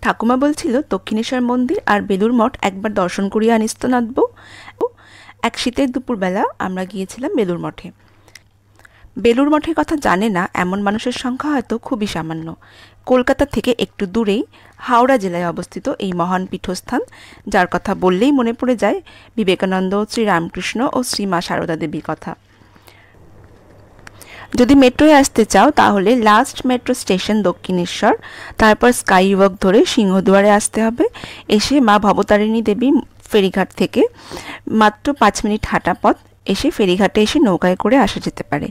ঠাকুমা বলছিল দক্ষিণেশ্বর মন্দির আর বেলুড় মঠ একবার দর্শন করিয়ে আনিস তো নাথবো। এক শীতের দুপুরবেলা আমরা গিয়েছিলাম বেলুড় মঠে। বেলুড় মঠের কথা জানে না এমন মানুষের সংখ্যা হয়তো খুবই সামান্য। কলকাতা থেকে একটু দূরেই হাওড়া জেলায় অবস্থিত এই মহান পীঠস্থান, যার কথা বললেই মনে পড়ে যায় বিবেকানন্দ, শ্রীরামকৃষ্ণ ও শ্রী মা সারদা দেবীর কথা। যদি মেট্রোয় আসতে চাও তাহলে লাস্ট মেট্রো স্টেশন দক্ষিণেশ্বর, তারপর স্কাই ওয়াক ধরে সিংহদুয়ারে আসতে হবে। এসে মা ভবতারিণী দেবী ফেরিঘাট থেকে মাত্র 5 মিনিট হাঁটা পথ। এসে ফেরিঘাটে এসে নৌকায় করে আসা যেতে পারে।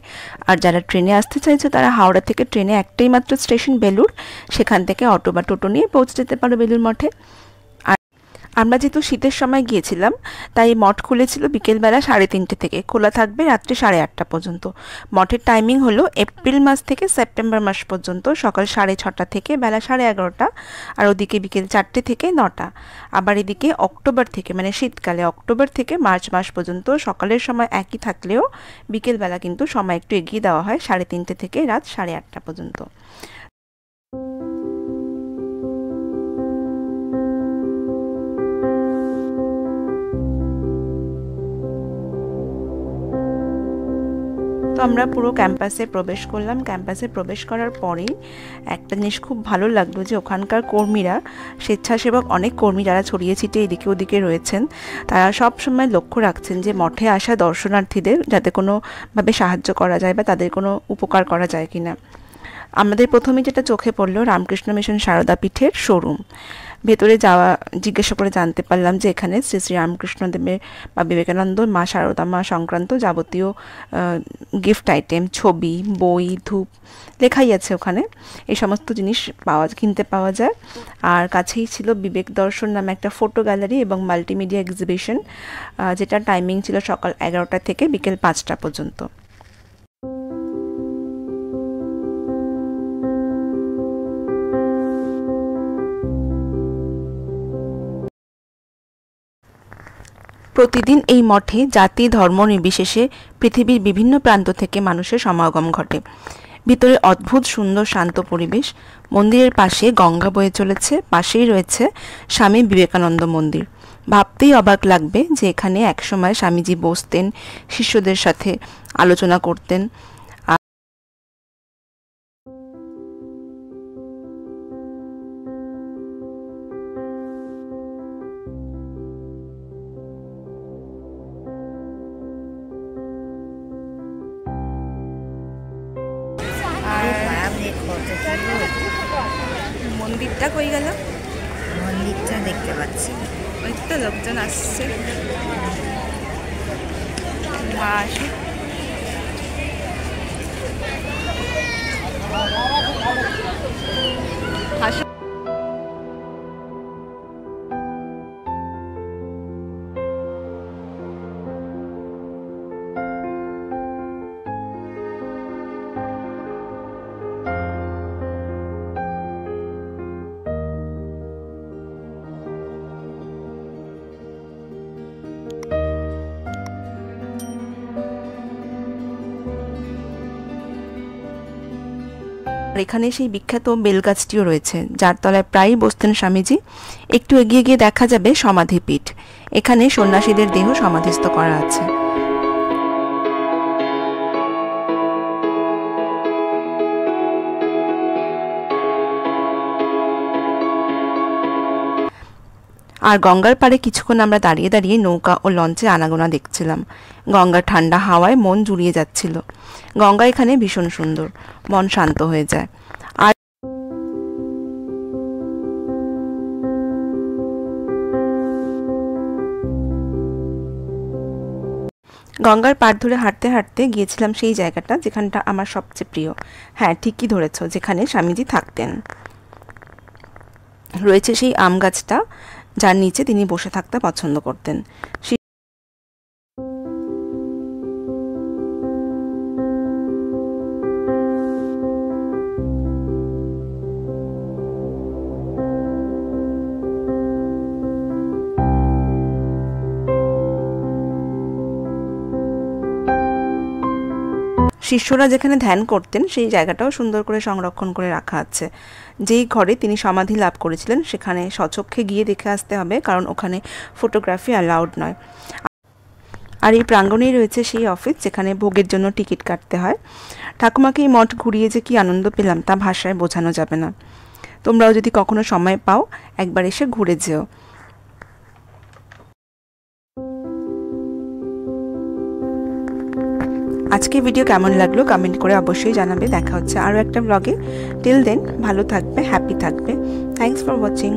আর যারা ট্রেনে আসতে চাইছে তারা হাওড়া থেকে ট্রেনে একটাই মাত্র স্টেশন বেলুড়, সেখান থেকে অটো বা টোটো নিয়ে পৌঁছে যেতে পারো বেলুড় মঠে। আমরা যেহেতু শীতের সময় গিয়েছিলাম তাই মঠ খুলেছিল বিকেলবেলা 3:30 থেকে, খোলা থাকবে রাত্রি 8:30 পর্যন্ত। মঠের টাইমিং হলো এপ্রিল মাস থেকে সেপ্টেম্বর মাস পর্যন্ত সকাল 6:30 থেকে বেলা 11:30, আর ওদিকে বিকেল 4টে থেকে 9টা। আবার এদিকে অক্টোবর থেকে, মানে শীতকালে অক্টোবর থেকে মার্চ মাস পর্যন্ত সকালের সময় একই থাকলেও বিকেলবেলা কিন্তু সময় একটু এগিয়ে দেওয়া হয় 3:30 থেকে রাত 8:30 পর্যন্ত। তো আমরা পুরো ক্যাম্পাসে প্রবেশ করলাম। ক্যাম্পাসে প্রবেশ করার পরেই একটা জিনিস খুব ভালো লাগলো যে ওখানকার কর্মীরা, স্বেচ্ছাসেবক অনেক কর্মী যারা ছড়িয়ে ছিটিয়ে এদিকে ওদিকে রয়েছেন, তারা সব সময় লক্ষ্য রাখছেন যে মঠে আসা দর্শনার্থীদের যাতে কোনোভাবে সাহায্য করা যায় বা তাদের কোনো উপকার করা যায় কিনা। আমাদের প্রথমে যেটা চোখে পড়লো রামকৃষ্ণ মিশন সারদা পীঠের শোরুম। ভেতরে যাওয়া জিজ্ঞাসা করে জানতে পারলাম যে এখানে শ্রী শ্রী রামকৃষ্ণ দেবের বা বিবেকানন্দ, মা সারদা মা সংক্রান্ত যাবতীয় গিফট আইটেম, ছবি, বই, ধূপ লেখাই আছে ওখানে, এই সমস্ত জিনিস কিনতে পাওয়া যায়। আর কাছেই ছিল বিবেক দর্শন নামে একটা ফটো গ্যালারি এবং মাল্টিমিডিয়া এক্সিবিশন, যেটা টাইমিং ছিল সকাল 11টা থেকে বিকেল 5টা পর্যন্ত। প্রতিদিন এই মঠে জাতি ধর্ম নির্বিশেষে পৃথিবীর বিভিন্ন প্রান্ত থেকে মানুষের সমাগম ঘটে। ভিতরে অদ্ভুত সুন্দর শান্ত পরিবেশ। মন্দিরের পাশে গঙ্গা বয়ে চলেছে, পাশেই রয়েছে স্বামী বিবেকানন্দ মন্দির। ভাবতেই অবাক লাগবে যে এখানে একসময় স্বামীজি বসতেন, শিষ্যদের সাথে আলোচনা করতেন। মন্দিরটা কই গেল? মন্দিরটা দেখতে পাচ্ছি, ওই তো লোকজন আসছে। আসে আসো। এখানে সেই বিখ্যাত বেলগাছটিও রয়েছে, যার তলায় প্রায়ই বসতেন স্বামীজি। একটু এগিয়ে গিয়ে দেখা যাবে সমাধিপীঠ। এখানে সন্ন্যাসীদের দেহ সমাধিস্থ করা আছে। আর গঙ্গার পাড়ে কিছুক্ষণ আমরা দাঁড়িয়ে দাঁড়িয়ে নৌকা ও লঞ্চে আনাগোনা দেখছিলাম। গঙ্গার ঠান্ডা হাওয়ায় মন জুড়িয়ে যাচ্ছিল। গঙ্গা এখানে ভীষণ সুন্দর, মন শান্ত হয়ে যায়। আর গঙ্গার পাড় ধরে হাঁটতে হাঁটতে গিয়েছিলাম সেই জায়গাটা যেখানটা আমার সবচেয়ে প্রিয়। হ্যাঁ, ঠিকই ধরেছ, যেখানে স্বামীজি থাকতেন। রয়েছে সেই আম গাছটা, যার নিচে তিনি বসে থাকতে পছন্দ করতেন। শিষ্যরা যেখানে ধ্যান করতেন সেই জায়গাটাও সুন্দর করে সংরক্ষণ করে রাখা আছে। যেই ঘরে তিনি সমাধি লাভ করেছিলেন সেখানে স্বচক্ষে গিয়ে দেখে আসতে হবে, কারণ ওখানে ফটোগ্রাফি অ্যালাউড নয়। আর এই প্রাঙ্গণেই রয়েছে সেই অফিস যেখানে ভোগের জন্য টিকিট কাটতে হয়। ঠাকুমাকে এই মঠ ঘুরিয়ে যে কি আনন্দ পেলাম তা ভাষায় বোঝানো যাবে না। তোমরাও যদি কখনো সময় পাও একবার এসে ঘুরে যেও। আজকে ভিডিও কেমন লাগলো কমেন্ট করে অবশ্যই জানাবে। দেখা হচ্ছে আরও একটা ব্লগে। টিল দেন ভালো থাকবে, হ্যাপি থাকবে। Thanks for watching.